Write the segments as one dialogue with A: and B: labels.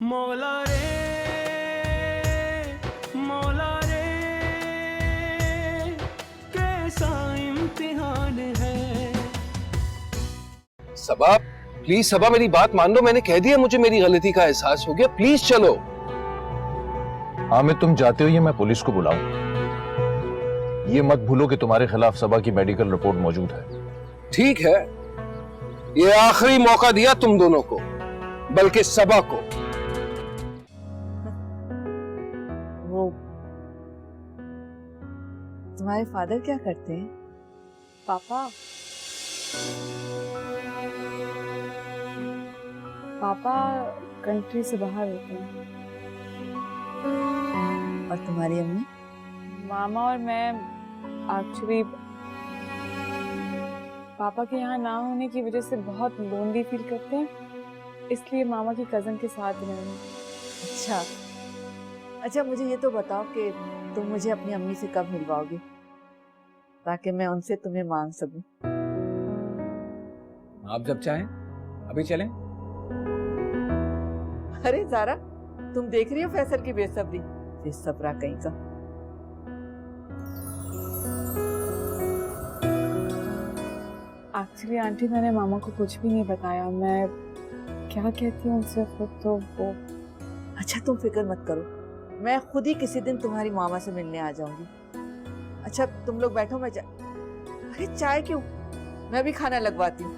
A: मौला रे, मौला रे, कैसा इम्तिहान है।
B: सबा प्लीज, सबा मेरी बात मान लो। मैंने कह दिया मुझे मेरी गलती का एहसास हो गया, प्लीज चलो।
C: आमिर तुम जाते हो ये मैं पुलिस को बुलाऊं? ये मत भूलो कि तुम्हारे खिलाफ सबा की मेडिकल रिपोर्ट मौजूद है।
B: ठीक है, ये आखिरी मौका दिया तुम दोनों को, बल्कि सबा को।
D: वो तुम्हारे फादर क्या करते हैं?
E: पापा पापा कंट्री से बाहर होते हैं।
D: और तुम्हारी अम्मी?
E: मामा और मैं एक्चुअली पापा के यहाँ ना होने की वजह से बहुत लोनली फील करते हैं, इसलिए मामा की कजन के साथ रह रहे हैं।
D: अच्छा अच्छा, मुझे ये तो बताओ कि तुम मुझे अपनी अम्मी से कब मिलवाओगे, ताकि मैं उनसे तुम्हें मांग सकूं।
F: आप जब चाहें अभी चलें।
D: अरे ज़ारा, तुम देख रही हो फैसल की बेसब्री? बेसब्रा कहीं का।
E: एक्चुअली आंटी मैंने मामा को कुछ भी नहीं बताया। मैं क्या कहती हूँ उनसे खुद तो वो।
D: अच्छा तुम फिक्र मत करो, मैं खुद ही किसी दिन तुम्हारी मामा से मिलने आ जाऊंगी। अच्छा तुम लोग बैठो, मैं अरे चाय क्यों, मैं भी खाना लगवाती हूँ।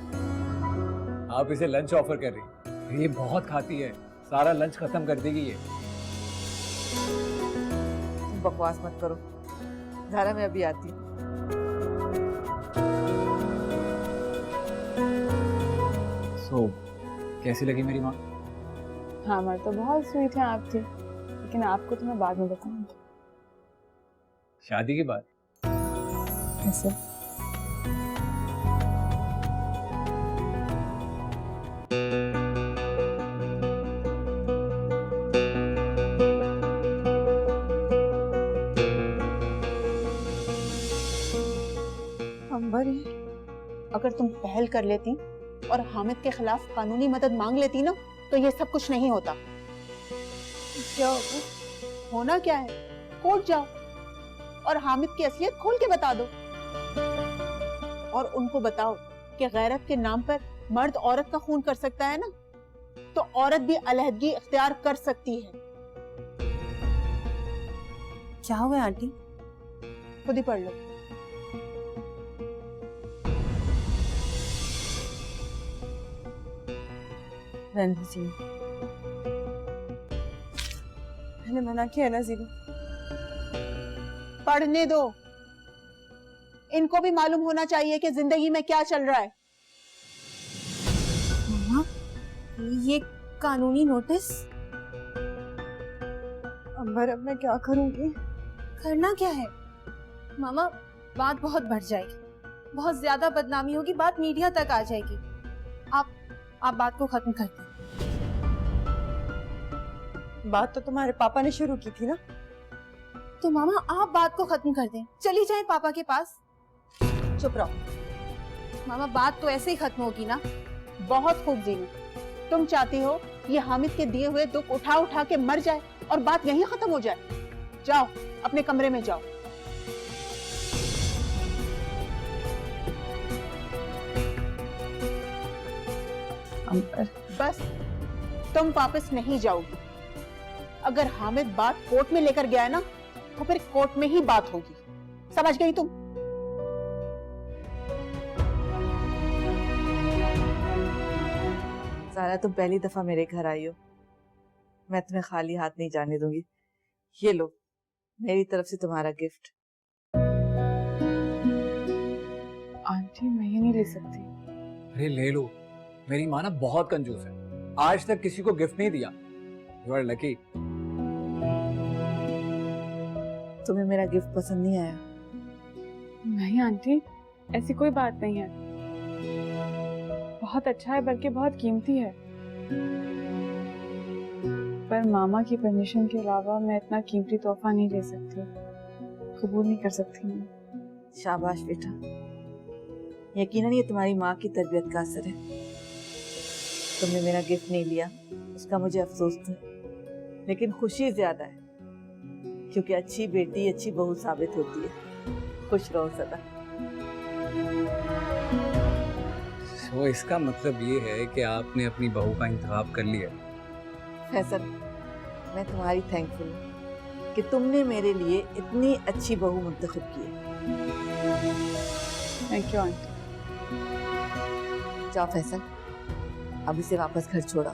F: आप इसे लंच ऑफर कर रही, ये बहुत खाती है, सारा लंच खत्म कर देगी ये।
D: तुम बकवास मत करो ज़ारा, मैं अभी आती हूँ।
F: So, कैसी लगी मेरी माँ?
E: हाँ मर तो बहुत स्वीट है आपकी, लेकिन आपको तो मैं बाद में बताऊंगी।
F: शादी के बाद?
E: ऐसे
G: अंबर, अगर तुम पहल कर लेती और हामिद के खिलाफ कानूनी मदद मांग लेती ना, तो ये सब कुछ नहीं होता। क्या होना क्या है, कोर्ट जाओ और हामिद की असलियत खोल के बता दो, और उनको बताओ कि गैरत के नाम पर मर्द औरत का खून कर सकता है ना, तो औरत भी अलहदगी इख्तियार कर सकती है।
D: क्या हुआ आंटी?
G: खुद ही पढ़ लो।
D: मैंने मना किया ना जीरो।
G: पढ़ने दो, इनको भी मालूम होना चाहिए कि जिंदगी में क्या चल रहा है।
H: मामा, ये कानूनी नोटिस?
D: अंबर अब मैं क्या करूंगी?
H: करना क्या है मामा, बात बहुत बढ़ जाएगी, बहुत ज्यादा बदनामी होगी, बात मीडिया तक आ जाएगी। आप बात को खत्म कर दें।
D: बात तो तुम्हारे पापा ने शुरू की थी ना।
H: तो मामा आप बात को खत्म कर दें, चली जाएं पापा के पास।
G: चुप रहो।
H: मामा बात तो ऐसे ही खत्म होगी ना।
G: बहुत खूब जीनू, तुम चाहती हो ये हामिद के दिए हुए दुख उठा उठा के मर जाए और बात यहीं खत्म हो जाए। जाओ अपने कमरे में जाओ। बस तुम वापस नहीं जाओगी। अगर हामिद बात कोर्ट में लेकर गया है ना, तो फिर कोर्ट में ही बात होगी। समझ गई तुम?
D: ज़ारा तुम पहली दफा मेरे घर आई हो, मैं तुम्हें खाली हाथ नहीं जाने दूंगी। ये लो मेरी तरफ से तुम्हारा गिफ्ट।
E: आंटी मैं ये नहीं ले सकती।
F: अरे ले लो, मेरी माँ ना बहुत कंजूस है, आज तक किसी को गिफ्ट नहीं दिया। You are lucky.
D: तुम्हें मेरा गिफ्ट पसंद नहीं आया?
E: नहीं आंटी, ऐसी कोई बात नहीं है, बहुत अच्छा है, बल्कि बहुत कीमती है। पर मामा की परमिशन के अलावा मैं इतना कीमती तोहफा नहीं ले सकती, कबूल नहीं कर सकती मैं।
D: शाबाश बेटा, यकीनन ये तुम्हारी माँ की तरबियत का असर है। तुमने मेरा गिफ्ट नहीं लिया, उसका मुझे अफसोस था। लेकिन खुशी ज्यादा है, क्योंकि अच्छी बेटी अच्छी बहू साबित होती है। खुश रहो सदा।
F: तो इसका मतलब ये है कि आपने अपनी बहू का इंतखाब कर लिया।
D: फैसल, मैं तुम्हारी थैंकफुल हूँ कि तुमने मेरे लिए इतनी अच्छी बहू मुंतखब की है।
E: Thank you aunty.
D: जाओ फैसल, अब इसे वापस घर छोड़ा।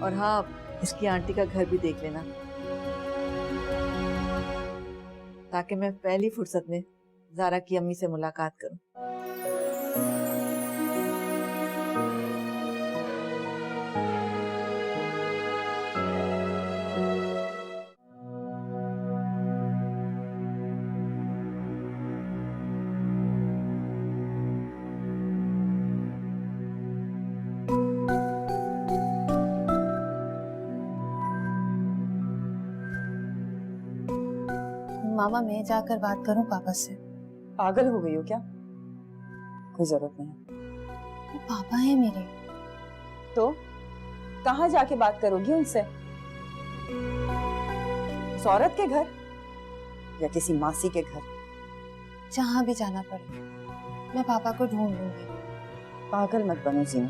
D: और हाँ, इसकी आंटी का घर भी देख लेना, ताकि मैं पहली फुर्सत में ज़ारा की अम्मी से मुलाकात करूं।
H: मामा मैं जाकर बात करूं पापा से?
I: पागल हो गई हो क्या? कोई जरूरत नहीं।
H: वो पापा है मेरे।
I: तो कहाँ जाके बात करोगी उनसे? उस औरत के घर या किसी मासी के घर?
H: जहां भी जाना पड़े मैं पापा को ढूंढ लूंगी।
I: पागल मत बनो जीनू।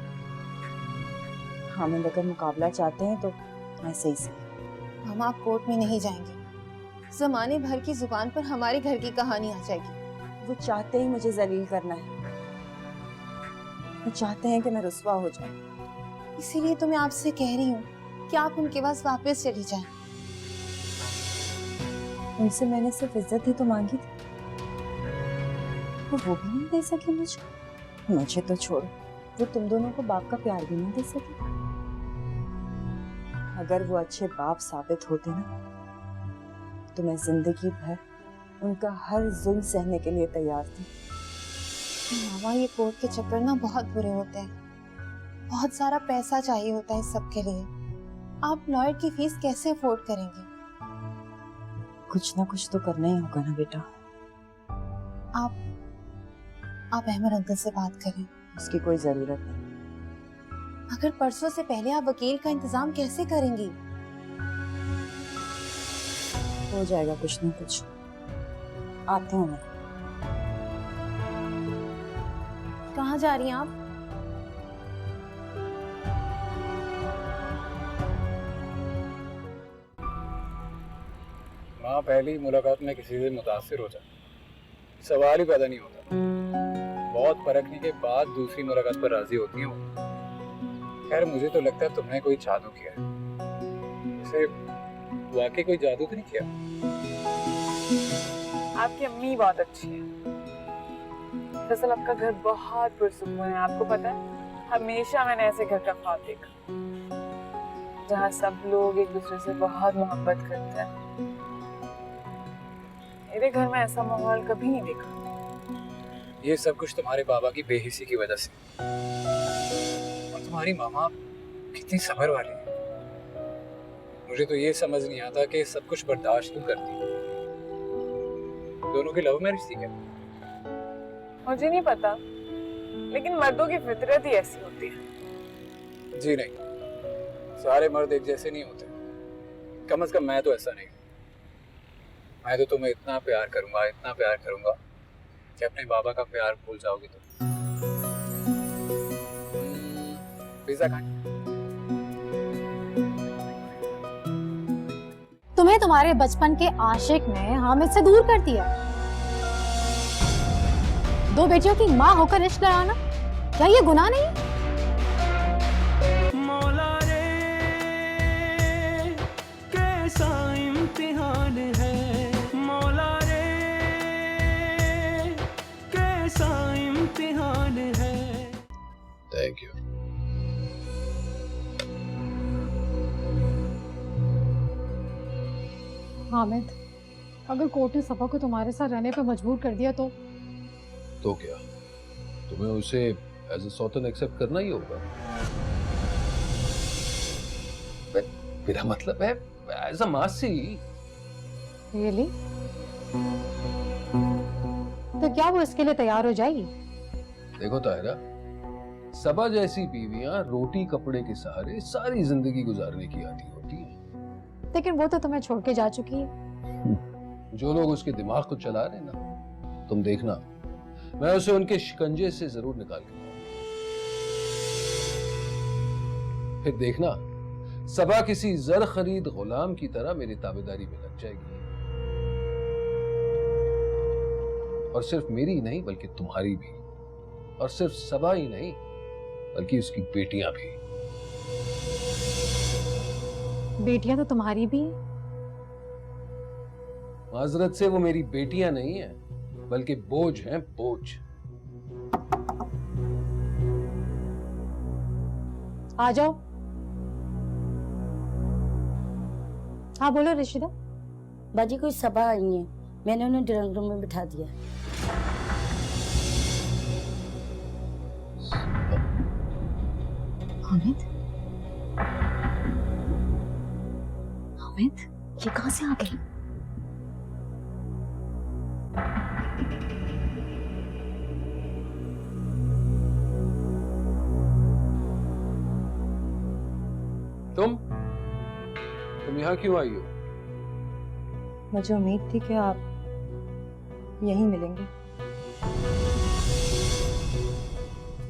I: हामिद अगर मुकाबला चाहते हैं तो ऐसे ही सही।
H: मामा आप कोर्ट में नहीं जाएंगे, जमाने भर की जुबान पर हमारे घर की कहानी आ जाएगी।
I: वो चाहते ही मुझे जलील करना है। वो चाहते हैं कि मैं रुस्वा हो जाऊं।
H: इसीलिए तो मैं आपसे कह रही हूँ कि आप उनके पास वापस चली जाएं।
I: उनसे मैंने सिर्फ इज्जत ही तो मांगी थी, वो भी नहीं दे सके मुझे। मुझे तो छोड़ो, वो तुम दोनों को बाप का प्यार भी नहीं दे सके। अगर वो अच्छे बाप साबित होते ना, तो मैं जिंदगी भर उनका हर जुल्म सहने के लिए तैयार थी।
H: मामा ये कोर्ट के चक्कर ना बहुत बुरे होते हैं, बहुत सारा पैसा चाहिए होता है इस सब के लिए। आप लॉयर की फीस कैसे अफोर्ड करेंगे?
I: कुछ ना कुछ तो करना ही होगा ना बेटा।
H: आप अहमद अंकल से बात करें।
I: उसकी कोई जरूरत नहीं।
H: अगर परसों से पहले आप वकील का इंतजाम कैसे करेंगी?
I: हो जाएगा कुछ ना कुछ। आती हूँ मैं।
H: कहाँ जा रही हैं आप?
F: माँ, पहली मुलाकात में किसी से मुतासिर हो जाए सवाल ही पैदा नहीं होता। बहुत परखने के बाद दूसरी मुलाकात पर राजी होती हैं वो। खैर मुझे तो लगता है तुमने कोई जादू किया है। वैसे वाकई कोई जादू तो नहीं किया?
E: आपकी अम्मी बहुत अच्छी है। दरअसल आपका घर बहुत पुरसुकून है, आपको पता है हमेशा मैंने ऐसे घर का ख्वाब देखा जहाँ सब लोग एक दूसरे से बहुत मोहब्बत करते हैं। मेरे घर में ऐसा माहौल कभी नहीं देखा।
F: ये सब कुछ तुम्हारे बाबा की बेहिसी की वजह से। और तुम्हारी मामा कितनी सब्र वाली है। मुझे तो ये समझ नहीं आता कि सब कुछ बर्दाश्त क्यों करती है। दोनों की लव मैरिज थी क्या?
E: मुझे नहीं पता, लेकिन मर्दों की फितरत ही ऐसी होती है।
F: जी नहीं, सारे मर्द एक जैसे नहीं होते। कम से कम मैं तो ऐसा नहीं। मैं तो तुम्हें इतना प्यार करूंगा कि अपने बाबा का प्यार भूल जाओगी तुम। पिज्जा खाएं?
J: तुम्हें तुम्हारे बचपन के आशिक ने हामिद से दूर कर दिया। दो बेटियों की माँ होकर इश्क कराना, क्या ये गुनाह नहीं?
A: मौला रे कैसा इम्तिहान है, मौला रे कैसा इम्तिहान है।
C: Thank you.
J: हामिद, अगर कोर्ट ने सफा को तुम्हारे साथ रहने पर मजबूर कर दिया तो
C: क्या तुम्हें उसे एज ए सौतन एक्सेप्ट करना ही होगा? मेरा मतलब है एज अ मासी।
J: रियली? तो क्या वो इसके लिए तैयार हो जाएगी?
C: देखो ताहिरा, सबा जैसी बीवियां रोटी कपड़े के सहारे सारी जिंदगी गुजारने की आदी होती है।
J: लेकिन वो तो तुम्हें छोड़ के जा चुकी है।
B: जो लोग उसके दिमाग को चला रहे हैं ना, तुम देखना, मैं उसे उनके शिकंजे से जरूर निकाल के लाऊंगा। फिर देखना, सबा किसी जर खरीद गुलाम की तरह मेरी ताबेदारी में लग जाएगी। और सिर्फ मेरी नहीं बल्कि तुम्हारी भी, और सिर्फ सबा ही नहीं बल्कि उसकी बेटियां भी।
J: बेटियां तो तुम्हारी भी हैं।
B: माजरत से वो मेरी बेटियां नहीं हैं बल्कि बोझ हैं, बोझ।
J: आ जाओ। हाँ बोलो रशीदा।
K: बाजी कोई सबा आई है, मैंने उन्हें ड्राइंग रूम में बिठा दिया।
I: हामिद, हामिद, ये कहां से आ गई?
B: तुम यहाँ क्यों आई हो?
I: मुझे उम्मीद थी कि आप यहीं मिलेंगे।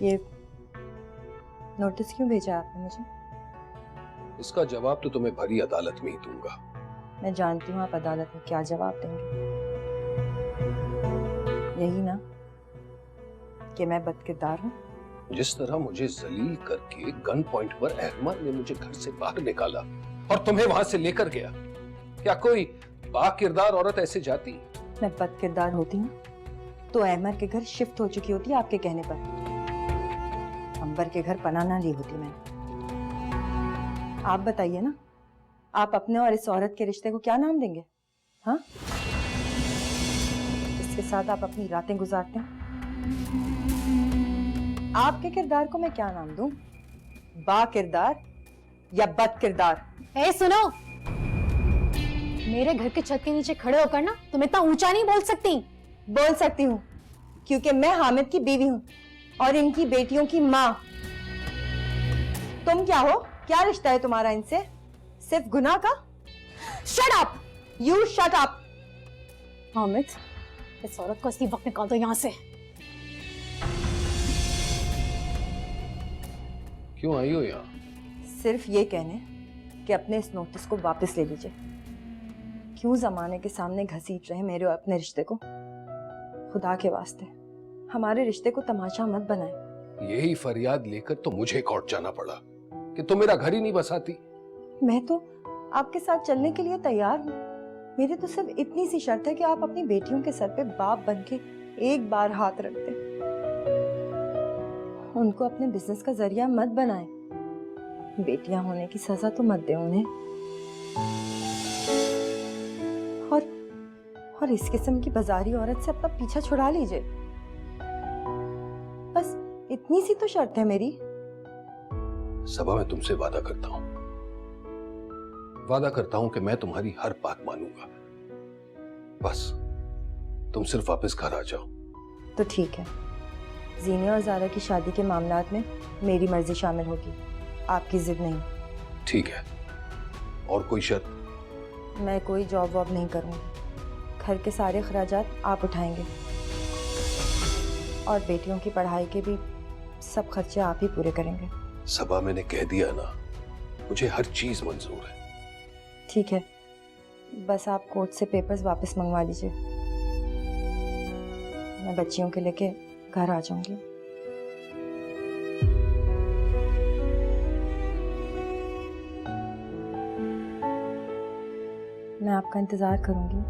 I: ये नोटिस क्यों भेजा आपने मुझे?
B: इसका जवाब तो तुम्हें भरी अदालत में ही दूंगा।
I: मैं जानती हूँ आप अदालत में क्या जवाब देंगे। यही ना कि मैं बदकिरदार हूँ।
B: जिस तरह मुझे जलील करके गन पॉइंट पर अहमद ने मुझे घर से बाहर निकाला और तुम्हें वहां से लेकर गया, क्या कोई बाकिरदार औरत ऐसे जाती?
I: मैं बदकिरदार होती हूँ तो अहमद के घर शिफ्ट हो चुकी होती आपके कहने पर। अंबर के घर पनाह ना ली होती मैं। आप बताइए ना, आप अपने और इस औरत के रिश्ते को क्या नाम देंगे? हाँ, इसके साथ आप अपनी रातें गुजारते हैं। आपके किरदार को मैं क्या नाम दूं? बाकिरदार या बदकिरदार?
J: ए सुनो, मेरे घर के छत के नीचे खड़े होकर ना तुम इतना ऊंचा नहीं बोल सकती।
I: बोल सकती हूँ क्योंकि मैं हामिद की बीवी हूँ और इनकी बेटियों की माँ। तुम क्या हो? क्या रिश्ता है तुम्हारा इनसे? सिर्फ गुनाह का?
J: Shut up!
I: You shut up!
J: Hamid, इस औरत को इसी वक्त निकाल दो यहाँ से।
B: क्यों आई हो यहाँ?
I: सिर्फ ये कहने कि अपने इस नोटिस को वापस ले लीजिए। क्यों जमाने के सामने घसीट रहे मेरे और अपने रिश्ते को? खुदा के वास्ते हमारे रिश्ते को तमाशा मत बनाए।
B: यही फरियाद लेकर तो मुझे कोर्ट जाना पड़ा कि तुम मेरा घर ही नहीं बसाती।
I: मैं तो आपके साथ चलने के लिए तैयार हूँ। मेरी तो सिर्फ इतनी सी शर्त है कि आप अपनी बेटियों के सर पे बाप बन के एक बार हाथ रख दें। उनको अपने बिजनेस का जरिया मत बनाएं। बेटियां होने की सजा तो मत दें उन्हें। और इस किस्म की बाजारी औरत से अपना पीछा छुड़ा लीजिए। बस इतनी सी तो शर्त है मेरी।
B: सबा, मैं तुमसे वादा करता हूं कि मैं तुम्हारी हर बात मानूंगा। बस तुम सिर्फ वापस घर आ जाओ।
I: तो ठीक है, जीनिया और जारा की शादी के मामलात में मेरी मर्जी शामिल होगी, आपकी जिद नहीं।
B: ठीक है। और कोई शर्त?
I: मैं कोई जॉब वॉब नहीं करूंगी। घर के सारे खर्चात आप उठाएंगे और बेटियों की पढ़ाई के भी सब खर्चे आप ही पूरे करेंगे।
B: सबा, मैंने कह दिया ना, मुझे हर चीज मंजूर है।
I: ठीक है, बस आप कोर्ट से पेपर्स वापस मंगवा लीजिए। मैं बच्चियों के लेके घर आ जाऊंगी। मैं आपका इंतजार करूंगी।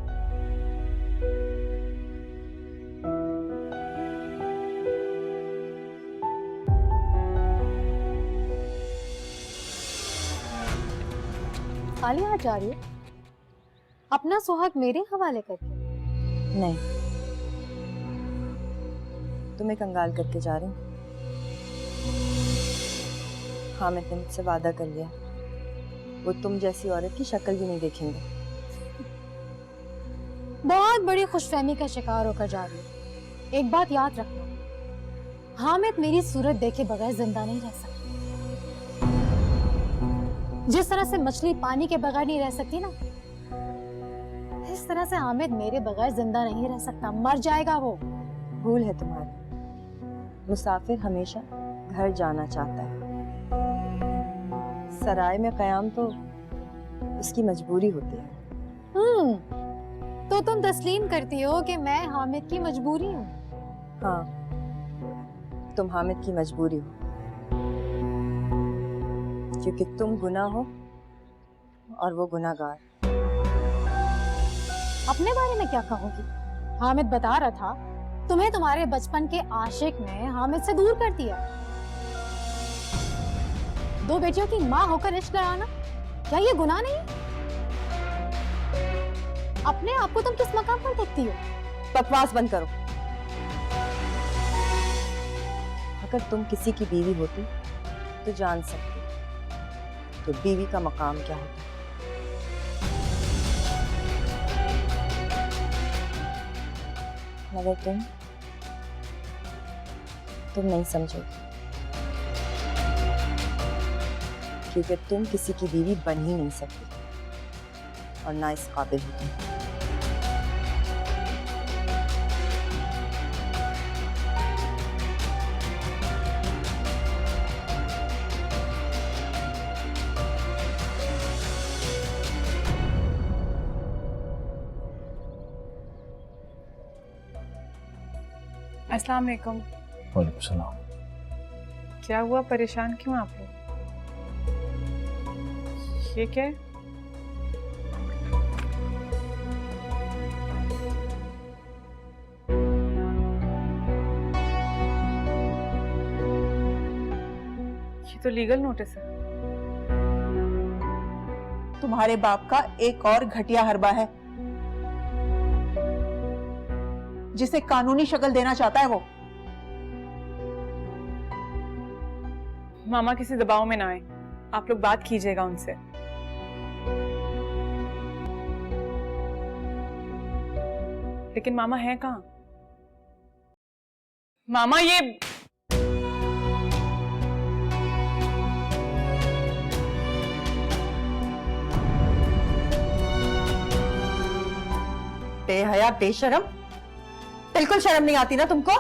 J: खाली हाथ जा रही हो? अपना सुहाग मेरे हवाले करके?
I: नहीं, तुम्हें कंगाल करके जा रही हूँ। हामिद ने मुझसे वादा कर लिया, वो तुम जैसी औरत की शक्ल भी नहीं देखेंगे।
J: बहुत बड़ी खुशफहमी का शिकार होकर जा रही हो। एक बात याद रखना, हामिद मेरी सूरत देखे बगैर जिंदा नहीं रह सकता। जिस तरह से मछली पानी के बगैर नहीं रह सकती ना, इस तरह से हामिद मेरे बगैर जिंदा नहीं रह सकता, मर जाएगा वो।
I: भूल है तुम्हारी, मुसाफिर हमेशा घर जाना चाहता है। सराय में कयाम तो उसकी मजबूरी होती है।
J: तो तुम तस्लीम करती हो कि मैं हामिद की मजबूरी हूँ?
I: हाँ, तुम हामिद की मजबूरी हो, क्योंकि तुम गुनाह हो और वो गुनाहगार।
J: अपने बारे में क्या कहोगी? हामिद बता रहा था तुम्हें तुम्हारे बचपन के आशिक ने हामिद से दूर कर दिया। दो बेटियों की माँ होकर इश्क कराना, क्या ये गुनाह नहीं? अपने आप को तुम किस मकाम पर देखती हो?
I: बकवास बंद करो। अगर तुम किसी की बीवी होती तो जान सकती तो बीवी का मकाम क्या होता। मगर तुम नहीं समझोगी, क्योंकि तुम किसी की बीवी बन ही नहीं सकती और ना इस काबिल हो तुम।
E: अस्सलाम वालेकुम।
C: वालेकुम सलाम।
E: क्या हुआ, परेशान क्यों आप लोग? ये क्या है? ये तो लीगल नोटिस है।
G: तुम्हारे बाप का एक और घटिया हरबा है जिसे कानूनी शक्ल देना चाहता है वो।
E: मामा किसी दबाव में ना आए, आप लोग बात कीजिएगा उनसे। लेकिन मामा है कहाँ? मामा ये
I: बेहया बेशरम, बिल्कुल शर्म नहीं आती ना तुमको?